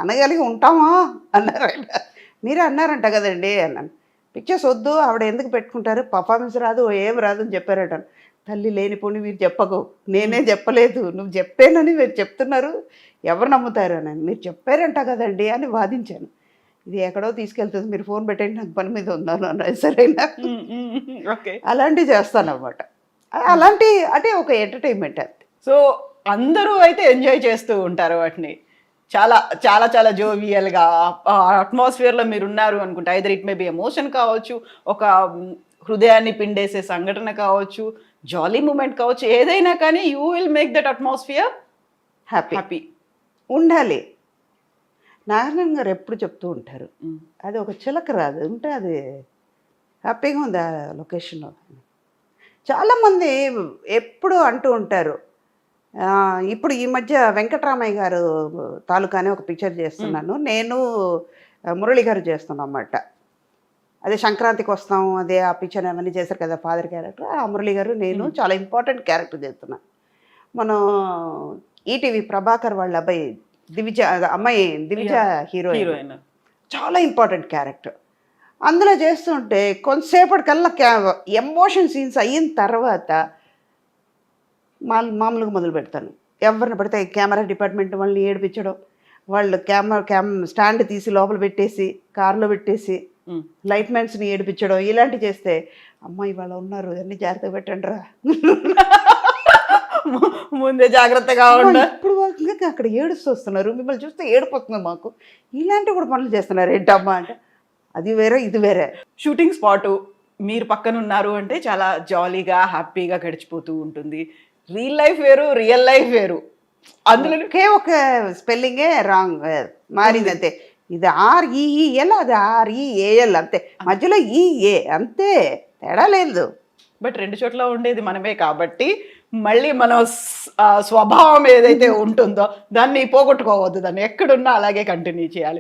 అనగలిగి ఉంటామా అన్నారు ఆయన. మీరే అన్నారంట కదండి అన్నాను. పిక్చర్స్ వద్దు, ఆవిడ ఎందుకు పెట్టుకుంటారు, పర్ఫార్మెన్స్ రాదు, ఏం రాదు అని చెప్పారట. తల్లి లేనిపోని మీరు చెప్పకు, నేనే చెప్పలేదు, నువ్వు చెప్పానని మీరు చెప్తున్నారు, ఎవరు నమ్ముతారు అని. మీరు చెప్పారంట కదండి అని వాదించాను. ఇది ఎక్కడో తీసుకెళ్తుంది, మీరు ఫోన్ పెట్టండి, నాకు పని మీద ఉన్నాను అన్నది. సరేనా, ఓకే. అలాంటివి చేస్తాను అన్నమాట. అలాంటి అంటే ఒక ఎంటర్టైన్మెంట్ అంతే. సో అందరూ అయితే ఎంజాయ్ చేస్తూ ఉంటారు వాటిని, చాలా చాలా చాలా జోవియల్గా అట్మాస్ఫియర్లో మీరు ఉన్నారు అనుకుంటా. Either it may be emotion కావచ్చు, ఒక హృదయాన్ని పిండేసే సంఘటన కావచ్చు, జాలీ మూమెంట్ కావచ్చు, ఏదైనా కానీ you will make that atmosphere happy happy. ఉండాలి. నారాయణ గారు ఎప్పుడు చెప్తూ ఉంటారు, అది ఒక చిలక రాదు ఉంటే అది హ్యాపీగా ఉంది ఆ లొకేషన్లో. చాలామంది ఎప్పుడు అంటూ ఉంటారు, ఇప్పుడు ఈ మధ్య వెంకటరామయ్య గారు తాలూకానే ఒక పిక్చర్ చేస్తున్నాను, నేను మురళి గారు చేస్తున్నాం అన్నమాట. అదే సంక్రాంతికి వస్తాం, అదే ఆ పిక్చర్ అవన్నీ చేశారు కదా ఫాదర్ క్యారెక్టర్. ఆ మురళి గారు నేను చాలా ఇంపార్టెంట్ క్యారెక్టర్ చేస్తున్నాను. మనం ఈటీవీ ప్రభాకర్ వాళ్ళ అబ్బాయి దివిజ, అమ్మాయి దివిజ హీరోయిన్, చాలా ఇంపార్టెంట్ క్యారెక్టర్. అందులో చేస్తుంటే కొంతసేపటికల్లా ఎమోషన్ సీన్స్ అయిన తర్వాత మామూలుగా మొదలు పెడతాను. ఎవరిని పడితే కెమెరా డిపార్ట్మెంట్ వాళ్ళని ఏడిపించడం, వాళ్ళు స్టాండ్ తీసి లోపల పెట్టేసి కార్లో పెట్టేసి లైట్ మ్యాన్స్ని ఏడిపించడం, ఇలాంటివి చేస్తే అమ్మాయి వాళ్ళు ఉన్నారు అన్ని జాగ్రత్తగా పెట్టండి రా, ముందే జాగ్రత్తగా ఉండాలి. ఇప్పుడు ఇంకా అక్కడ ఏడుస్తూ వస్తున్నారు, మిమ్మల్ని చూస్తే ఏడిపోతుంది మాకు, ఇలాంటివి కూడా పనులు చేస్తున్నారు ఏంటమ్మా అంటే, అది వేరే ఇది వేరే. షూటింగ్ స్పాటు మీరు పక్కన ఉన్నారు అంటే చాలా జాలీగా హ్యాపీగా గడిచిపోతూ ఉంటుంది. రియల్ లైఫ్ వేరు, రియల్ లైఫ్ వేరు. అందులో ఒకే ఒక స్పెల్లింగే రాంగ్ మారింది అంతే. ఇది REEL, అది REAL అంతే, మధ్యలో EA అంతే, తేడా లేదు. బట్ రెండు చోట్ల ఉండేది మనమే కాబట్టి మళ్ళీ మన స్వభావం ఏదైతే ఉంటుందో దాన్ని పోగొట్టుకోవద్దు, దాన్ని ఎక్కడున్నా అలాగే కంటిన్యూ చేయాలి.